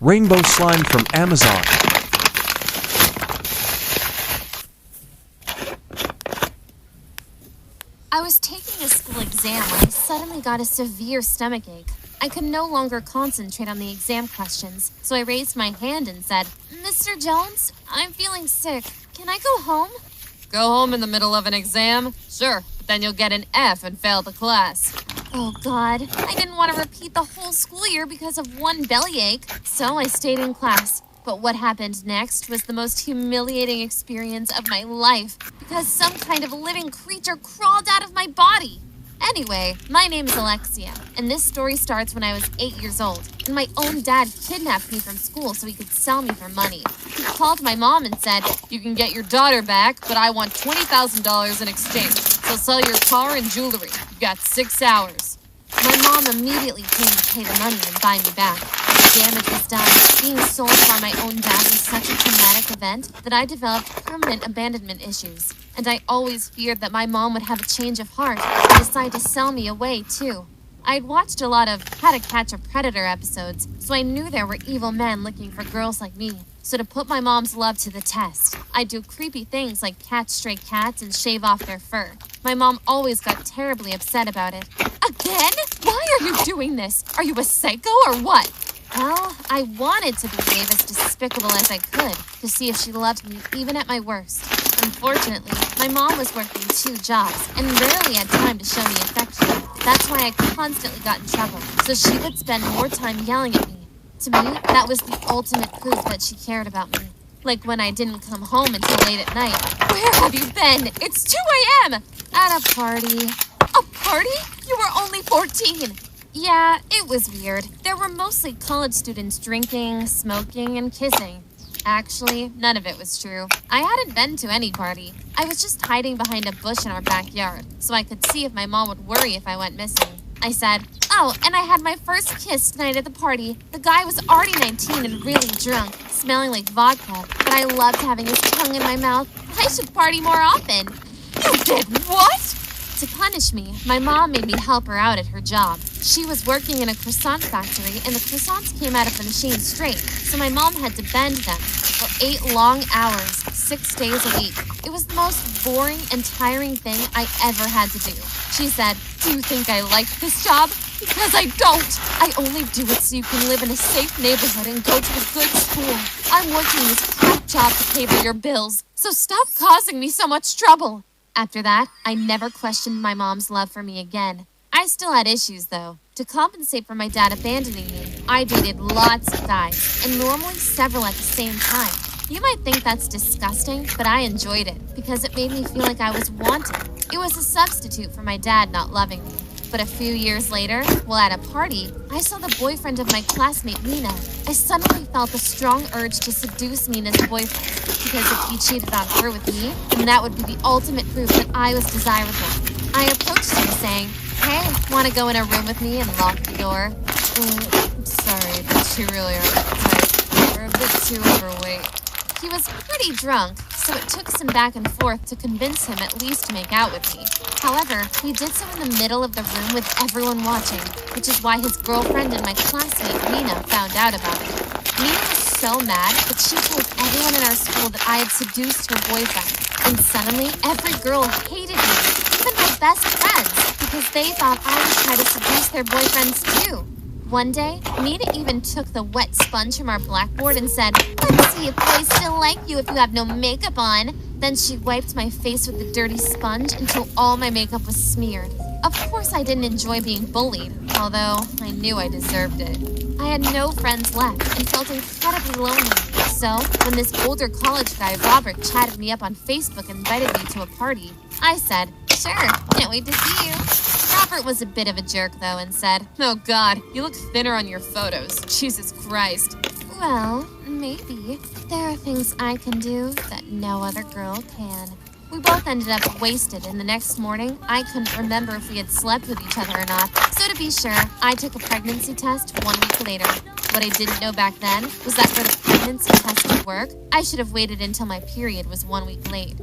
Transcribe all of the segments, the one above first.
Rainbow slime from Amazon. I was taking a school exam when I suddenly got a severe stomachache. I could no longer concentrate on the exam questions, so I raised my hand and said, "Mr. Jones, I'm feeling sick. Can I go home?" "Go home in the middle of an exam? Sure, but then you'll get an F and fail the class." Oh God, I didn't want to repeat the whole school year because of one bellyache, so I stayed in class. But what happened next was the most humiliating experience of my life because some kind of living creature crawled out of my body. Anyway, my name is Alexia, and this story starts when I was 8 years old, and my own dad kidnapped me from school so he could sell me for money. He called my mom and said, "You can get your daughter back, but I want $20,000 in exchange, so sell your car and jewelry. You've got 6 hours. My mom immediately came to pay the money and buy me back. The damage was done. Being sold by my own dad was such a traumatic event that I developed permanent abandonment issues. And I always feared that my mom would have a change of heart and decide to sell me away, too. I'd watched a lot of How to Catch a Predator episodes, so I knew there were evil men looking for girls like me. So to put my mom's love to the test, I'd do creepy things like catch stray cats and shave off their fur. My mom always got terribly upset about it. "Again? Why are you doing this? Are you a psycho or what?" Well, I wanted to behave as despicable as I could to see if she loved me even at my worst. Unfortunately, my mom was working 2 jobs and rarely had time to show me affection. That's why I constantly got in trouble, so she would spend more time yelling at me. To me, that was the ultimate proof that she cared about me. Like when I didn't come home until late at night. "Where have you been? It's 2 a.m. At a party." "A party? You were only 14. Yeah, it was weird. There were mostly college students drinking, smoking, and kissing. Actually, none of it was true. I hadn't been to any party. I was just hiding behind a bush in our backyard, so I could see if my mom would worry if I went missing. I said, "Oh, and I had my first kiss tonight at the party. The guy was already 19 and really drunk, smelling like vodka, but I loved having his tongue in my mouth. I should party more often." "You did what?" To punish me, my mom made me help her out at her job. She was working in a croissant factory, and the croissants came out of the machine straight, so my mom had to bend them for 8 long hours, 6 days a week. It was the most boring and tiring thing I ever had to do. She said, "Do you think I like this job? Because I don't. I only do it so you can live in a safe neighborhood and go to a good school. I'm working this crap job to pay for your bills, so stop causing me so much trouble." After that, I never questioned my mom's love for me again. I still had issues, though. To compensate for my dad abandoning me, I dated lots of guys, and normally several at the same time. You might think that's disgusting, but I enjoyed it because it made me feel like I was wanted. It was a substitute for my dad not loving me. But a few years later, while at a party, I saw the boyfriend of my classmate Nina. I suddenly felt a strong urge to seduce Nina's boyfriend, because if he cheated on her with me, then that would be the ultimate proof that I was desirable. I approached him saying, "Hey, want to go in a room with me and lock the door?" Sorry, but you really are the type. You're a bit too overweight." He was pretty drunk, so it took some back and forth to convince him at least to make out with me. However, he did so in the middle of the room with everyone watching, which is why his girlfriend and my classmate Nina found out about it. Nina was so mad that she told everyone in our school that I had seduced her boyfriend. And suddenly, every girl hated me, even my best friends, because they thought I would try to seduce their boyfriends too. One day, Nina even took the wet sponge from our blackboard and said, "Let's see if boys still like you if you have no makeup on." Then she wiped my face with the dirty sponge until all my makeup was smeared. Of course I didn't enjoy being bullied, although I knew I deserved it. I had no friends left and felt incredibly lonely. So, when this older college guy, Robert, chatted me up on Facebook and invited me to a party, I said, "Sure, can't wait to see you." Robert was a bit of a jerk, though, and said, "Oh God, you look thinner on your photos. Jesus Christ." Well, maybe. There are things I can do that no other girl can. We both ended up wasted, and the next morning, I couldn't remember if we had slept with each other or not. So to be sure, I took a pregnancy test 1 week later. What I didn't know back then was that for the pregnancy test to work, I should have waited until my period was 1 week late.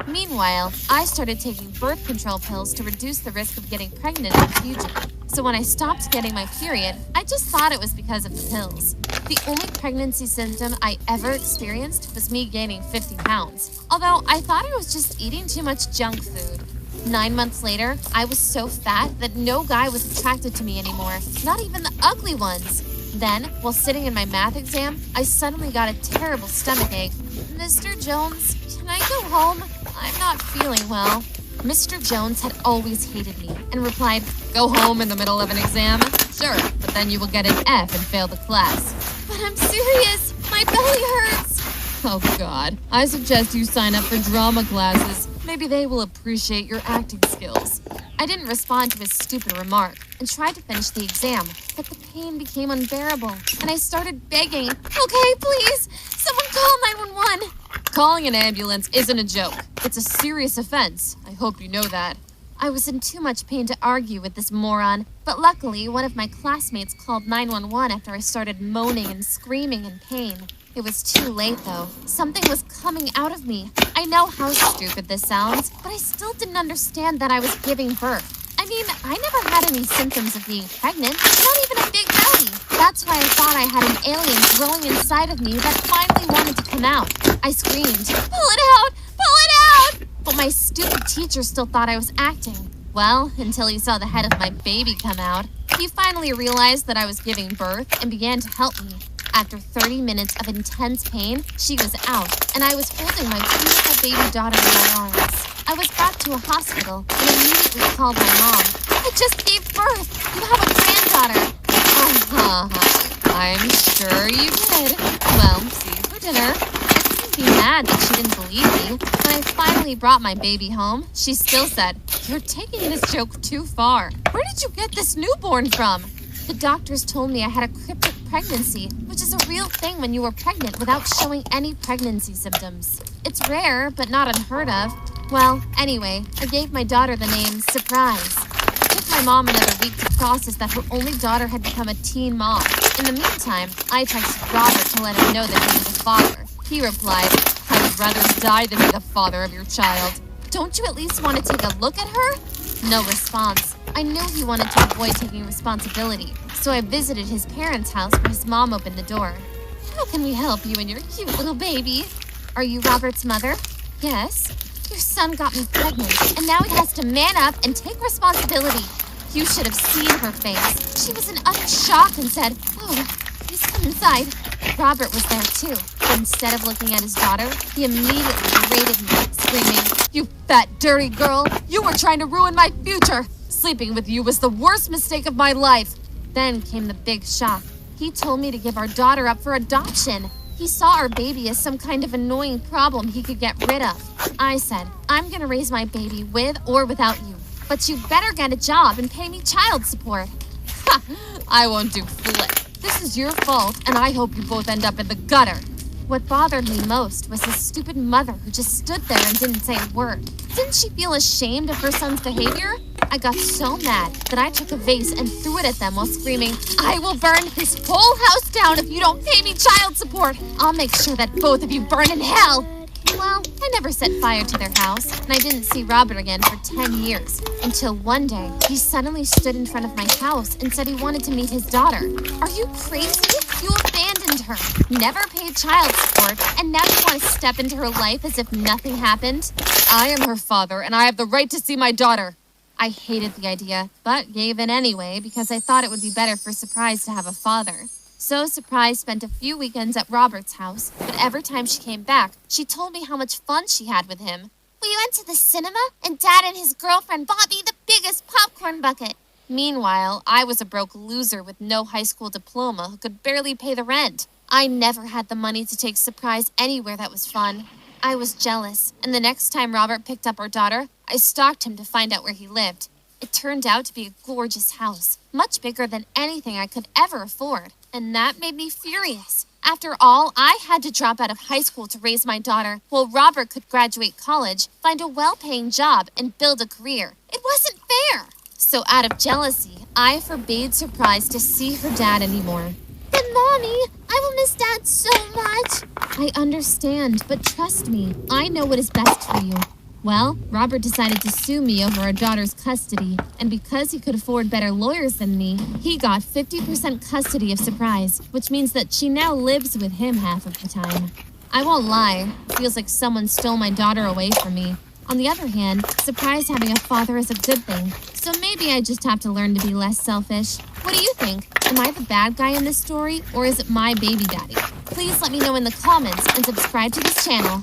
Meanwhile, I started taking birth control pills to reduce the risk of getting pregnant in the future. So when I stopped getting my period, I just thought it was because of the pills. The only pregnancy symptom I ever experienced was me gaining 50 pounds, although I thought I was just eating too much junk food. 9 months later, I was so fat that no guy was attracted to me anymore, not even the ugly ones. Then, while sitting in my math exam, I suddenly got a terrible stomachache. Mr. Jones, can I go home? I'm not feeling well. Mr. Jones had always hated me and replied, "Go home in the middle of an exam? Sure, but then you will get an F and fail the class." But I'm serious. My belly hurts. Oh God, I suggest you sign up for drama classes. Maybe they will appreciate your acting skills. I didn't respond to his stupid remark and tried to finish the exam, but the pain became unbearable, and I started begging, "Okay, please, someone call 911. Calling an ambulance isn't a joke. It's a serious offense. I hope you know that. I was in too much pain to argue with this moron, but luckily one of my classmates called 911 after I started moaning and screaming in pain. It was too late, though. Something was coming out of me. I know how stupid this sounds, but I still didn't understand that I was giving birth. I mean, I never had any symptoms of being pregnant, not even a big belly. That's why I thought I had an alien growing inside of me that finally wanted to come out. I screamed, "Pull it out! Pull it out!" But my stupid teacher still thought I was acting. Well, until he saw the head of my baby come out. He finally realized that I was giving birth and began to help me. After 30 minutes of intense pain, she was out, and I was holding my beautiful baby daughter in my arms. I was brought to a hospital and immediately called my mom. "I just gave birth. You have a granddaughter." I'm sure you did. Well, see you for dinner. I couldn't be mad that she didn't believe me. When I finally brought my baby home, she still said, "You're taking this joke too far. Where did you get this newborn from?" The doctors told me I had a cryptic pregnancy, which is a real thing when you are pregnant without showing any pregnancy symptoms. It's rare, but not unheard of. Well, anyway, I gave my daughter the name Surprise. It took my mom another week to process that her only daughter had become a teen mom. In the meantime, I texted Robert to let him know that he was a father. He replied, "I would rather die than be the father of your child. Don't you at least want to take a look at her?" No response. I knew he wanted to avoid taking responsibility, so I visited his parents' house where his mom opened the door. "How can we help you and your cute little baby?" "Are you Robert's mother?" "Yes." "Your son got me pregnant, and now he has to man up and take responsibility." You should have seen her face. She was in utter shock and said, "Oh, please come inside." Robert was there too, but instead of looking at his daughter, he immediately berated me, screaming, "You fat, dirty girl! You were trying to ruin my future! Sleeping with you was the worst mistake of my life!" Then came the big shock. He told me to give our daughter up for adoption. He saw our baby as some kind of annoying problem he could get rid of. I said, "I'm gonna raise my baby with or without you, but you better get a job and pay me child support." Ha! I won't do flip. This is your fault, and I hope you both end up in the gutter. What bothered me most was his stupid mother who just stood there and didn't say a word. Didn't she feel ashamed of her son's behavior? I got so mad that I took a vase and threw it at them while screaming, "I will burn this whole house down if you don't pay me child support. I'll make sure that both of you burn in hell." Well, I never set fire to their house, and I didn't see Robert again for 10 years. Until one day, he suddenly stood in front of my house and said he wanted to meet his daughter. Are you crazy? You abandoned her, never paid child support, and now you want to step into her life as if nothing happened? I am her father, and I have the right to see my daughter. I hated the idea, but gave in anyway because I thought it would be better for Surprise to have a father. So Surprise spent a few weekends at Robert's house, but every time she came back, she told me how much fun she had with him. "We went to the cinema, and Dad and his girlfriend bought me the biggest popcorn bucket." Meanwhile, I was a broke loser with no high school diploma who could barely pay the rent. I never had the money to take Surprise anywhere that was fun. I was jealous, and the next time Robert picked up our daughter, I stalked him to find out where he lived. It turned out to be a gorgeous house, much bigger than anything I could ever afford, and that made me furious. After all, I had to drop out of high school to raise my daughter, while Robert could graduate college, find a well-paying job, and build a career. It wasn't fair. So out of jealousy, I forbade Surprise to see her dad anymore. "But Mommy, I will miss Dad so much." "I understand, but trust me, I know what is best for you." Well, Robert decided to sue me over our daughter's custody, and because he could afford better lawyers than me, he got 50% custody of Surprise, which means that she now lives with him half of the time. I won't lie, it feels like someone stole my daughter away from me. On the other hand, Surprise having a father is a good thing, so maybe I just have to learn to be less selfish. What do you think? Am I the bad guy in this story, or is it my baby daddy? Please let me know in the comments and subscribe to this channel.